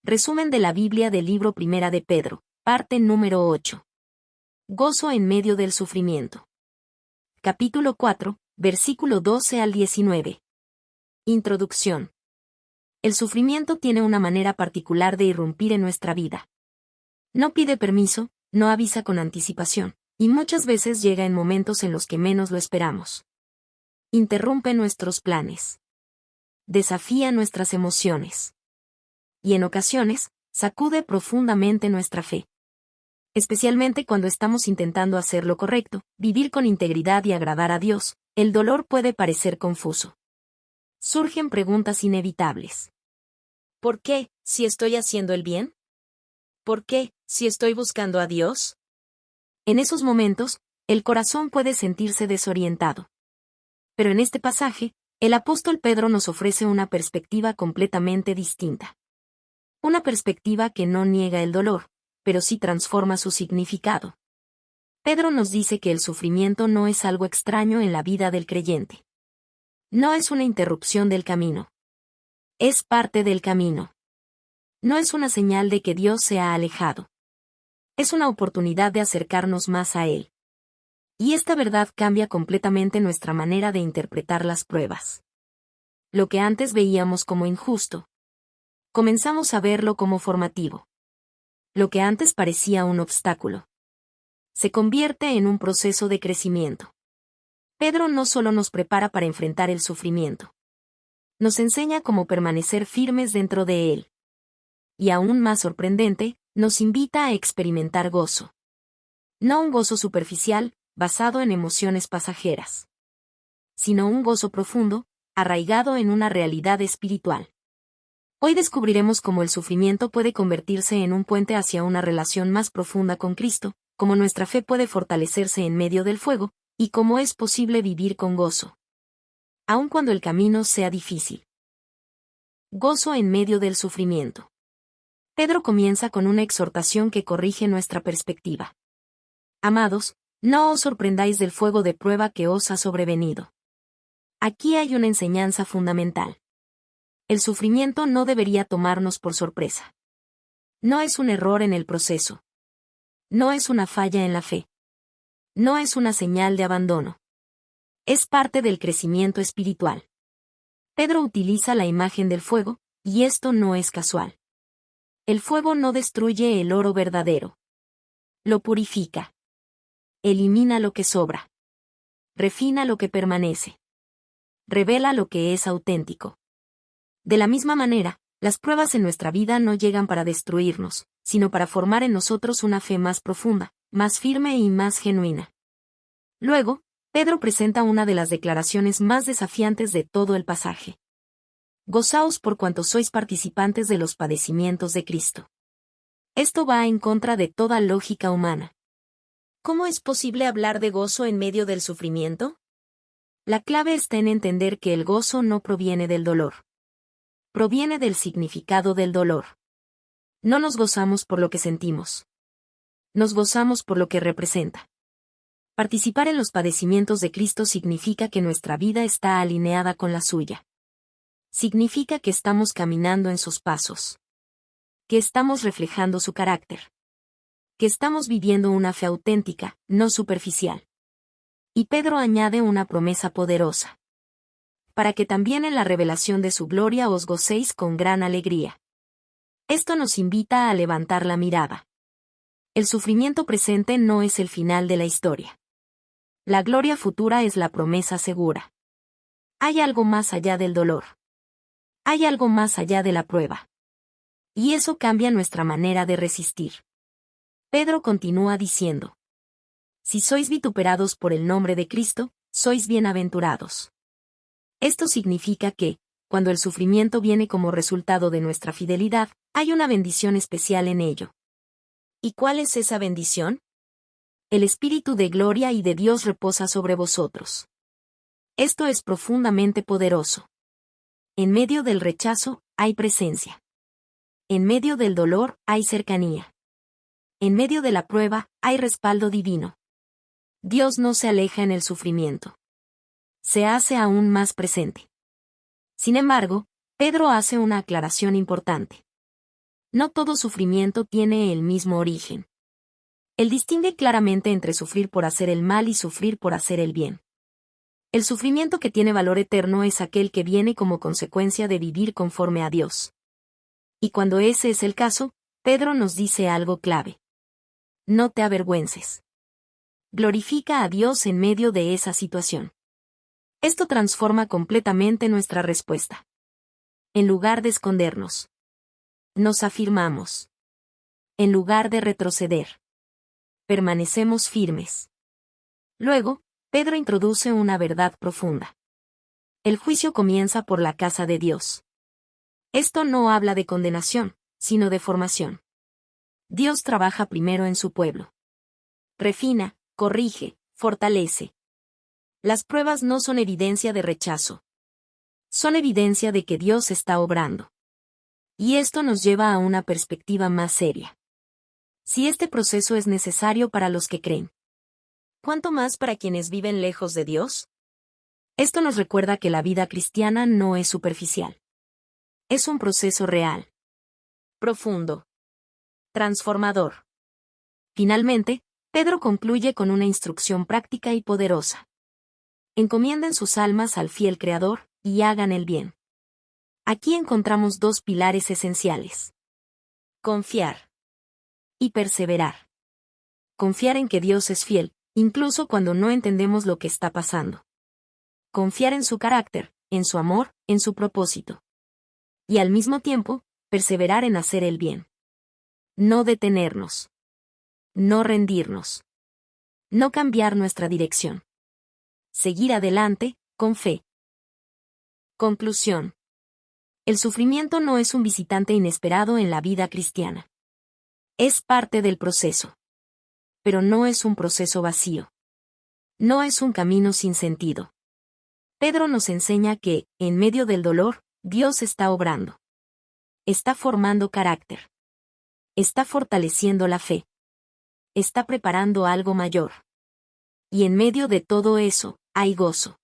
Resumen de la Biblia del libro Primera de Pedro, parte número 8. Gozo en medio del sufrimiento. Capítulo 4, versículo 12 al 19. Introducción. El sufrimiento tiene una manera particular de irrumpir en nuestra vida. No pide permiso, no avisa con anticipación, y muchas veces llega en momentos en los que menos lo esperamos. Interrumpe nuestros planes. Desafía nuestras emociones. Y en ocasiones, sacude profundamente nuestra fe. Especialmente cuando estamos intentando hacer lo correcto, vivir con integridad y agradar a Dios, el dolor puede parecer confuso. Surgen preguntas inevitables. ¿Por qué, si estoy haciendo el bien? ¿Por qué, si estoy buscando a Dios? En esos momentos, el corazón puede sentirse desorientado. Pero en este pasaje, el apóstol Pedro nos ofrece una perspectiva completamente distinta. Una perspectiva que no niega el dolor, pero sí transforma su significado. Pedro nos dice que el sufrimiento no es algo extraño en la vida del creyente. No es una interrupción del camino. Es parte del camino. No es una señal de que Dios se ha alejado. Es una oportunidad de acercarnos más a Él. Y esta verdad cambia completamente nuestra manera de interpretar las pruebas. Lo que antes veíamos como injusto, comenzamos a verlo como formativo. Lo que antes parecía un obstáculo, se convierte en un proceso de crecimiento. Pedro no solo nos prepara para enfrentar el sufrimiento, nos enseña cómo permanecer firmes dentro de él. Y aún más sorprendente, nos invita a experimentar gozo. No un gozo superficial, basado en emociones pasajeras, sino un gozo profundo, arraigado en una realidad espiritual. Hoy descubriremos cómo el sufrimiento puede convertirse en un puente hacia una relación más profunda con Cristo, cómo nuestra fe puede fortalecerse en medio del fuego, y cómo es posible vivir con gozo, aun cuando el camino sea difícil. Gozo en medio del sufrimiento. Pedro comienza con una exhortación que corrige nuestra perspectiva. Amados, no os sorprendáis del fuego de prueba que os ha sobrevenido. Aquí hay una enseñanza fundamental. El sufrimiento no debería tomarnos por sorpresa. No es un error en el proceso. No es una falla en la fe. No es una señal de abandono. Es parte del crecimiento espiritual. Pedro utiliza la imagen del fuego, y esto no es casual. El fuego no destruye el oro verdadero. Lo purifica. Elimina lo que sobra. Refina lo que permanece. Revela lo que es auténtico. De la misma manera, las pruebas en nuestra vida no llegan para destruirnos, sino para formar en nosotros una fe más profunda, más firme y más genuina. Luego, Pedro presenta una de las declaraciones más desafiantes de todo el pasaje. Gozaos por cuanto sois participantes de los padecimientos de Cristo. Esto va en contra de toda lógica humana. ¿Cómo es posible hablar de gozo en medio del sufrimiento? La clave está en entender que el gozo no proviene del dolor. Proviene del significado del dolor. No nos gozamos por lo que sentimos. Nos gozamos por lo que representa. Participar en los padecimientos de Cristo significa que nuestra vida está alineada con la suya. Significa que estamos caminando en sus pasos. Que estamos reflejando su carácter. Que estamos viviendo una fe auténtica, no superficial. Y Pedro añade una promesa poderosa. Para que también en la revelación de su gloria os gocéis con gran alegría. Esto nos invita a levantar la mirada. El sufrimiento presente no es el final de la historia. La gloria futura es la promesa segura. Hay algo más allá del dolor. Hay algo más allá de la prueba. Y eso cambia nuestra manera de resistir. Pedro continúa diciendo: si sois vituperados por el nombre de Cristo, sois bienaventurados. Esto significa que, cuando el sufrimiento viene como resultado de nuestra fidelidad, hay una bendición especial en ello. ¿Y cuál es esa bendición? El Espíritu de gloria y de Dios reposa sobre vosotros. Esto es profundamente poderoso. En medio del rechazo, hay presencia. En medio del dolor, hay cercanía. En medio de la prueba, hay respaldo divino. Dios no se aleja en el sufrimiento. Se hace aún más presente. Sin embargo, Pedro hace una aclaración importante. No todo sufrimiento tiene el mismo origen. Él distingue claramente entre sufrir por hacer el mal y sufrir por hacer el bien. El sufrimiento que tiene valor eterno es aquel que viene como consecuencia de vivir conforme a Dios. Y cuando ese es el caso, Pedro nos dice algo clave. No te avergüences. Glorifica a Dios en medio de esa situación. Esto transforma completamente nuestra respuesta. En lugar de escondernos, nos afirmamos. En lugar de retroceder, permanecemos firmes. Luego, Pedro introduce una verdad profunda. El juicio comienza por la casa de Dios. Esto no habla de condenación, sino de formación. Dios trabaja primero en su pueblo. Refina, corrige, fortalece. Las pruebas no son evidencia de rechazo. Son evidencia de que Dios está obrando. Y esto nos lleva a una perspectiva más seria. Si este proceso es necesario para los que creen, ¿cuánto más para quienes viven lejos de Dios? Esto nos recuerda que la vida cristiana no es superficial. Es un proceso real, profundo, transformador. Finalmente, Pedro concluye con una instrucción práctica y poderosa. Encomienden sus almas al fiel Creador, y hagan el bien. Aquí encontramos dos pilares esenciales. Confiar y perseverar. Confiar en que Dios es fiel, incluso cuando no entendemos lo que está pasando. Confiar en su carácter, en su amor, en su propósito. Y al mismo tiempo, perseverar en hacer el bien. No detenernos. No rendirnos. No cambiar nuestra dirección. Seguir adelante, con fe. Conclusión. El sufrimiento no es un visitante inesperado en la vida cristiana. Es parte del proceso. Pero no es un proceso vacío. No es un camino sin sentido. Pedro nos enseña que, en medio del dolor, Dios está obrando. Está formando carácter. Está fortaleciendo la fe. Está preparando algo mayor. Y en medio de todo eso, hay gozo.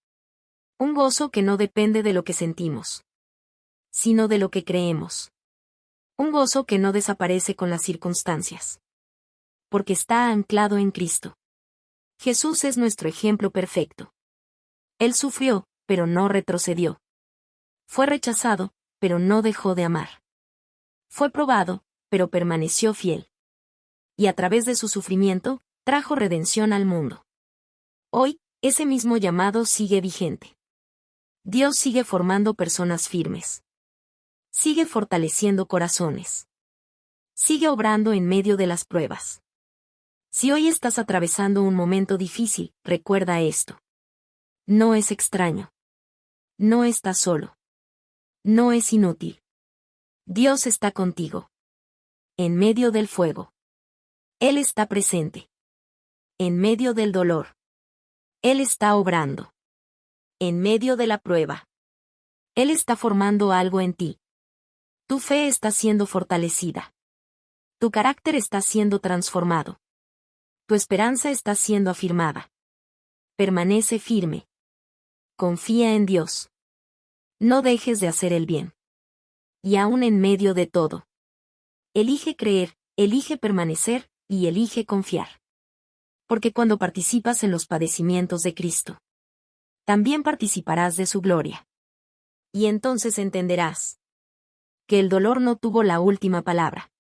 Un gozo que no depende de lo que sentimos, sino de lo que creemos. Un gozo que no desaparece con las circunstancias. Porque está anclado en Cristo. Jesús es nuestro ejemplo perfecto. Él sufrió, pero no retrocedió. Fue rechazado, pero no dejó de amar. Fue probado, pero permaneció fiel. Y a través de su sufrimiento, trajo redención al mundo. Hoy, ese mismo llamado sigue vigente. Dios sigue formando personas firmes. Sigue fortaleciendo corazones. Sigue obrando en medio de las pruebas. Si hoy estás atravesando un momento difícil, recuerda esto. No es extraño. No estás solo. No es inútil. Dios está contigo. En medio del fuego. Él está presente. En medio del dolor. Él está obrando. En medio de la prueba. Él está formando algo en ti. Tu fe está siendo fortalecida. Tu carácter está siendo transformado. Tu esperanza está siendo afirmada. Permanece firme. Confía en Dios. No dejes de hacer el bien. Y aún en medio de todo. Elige creer, elige permanecer, y elige confiar. Porque cuando participas en los padecimientos de Cristo, también participarás de su gloria. Y entonces entenderás que el dolor no tuvo la última palabra.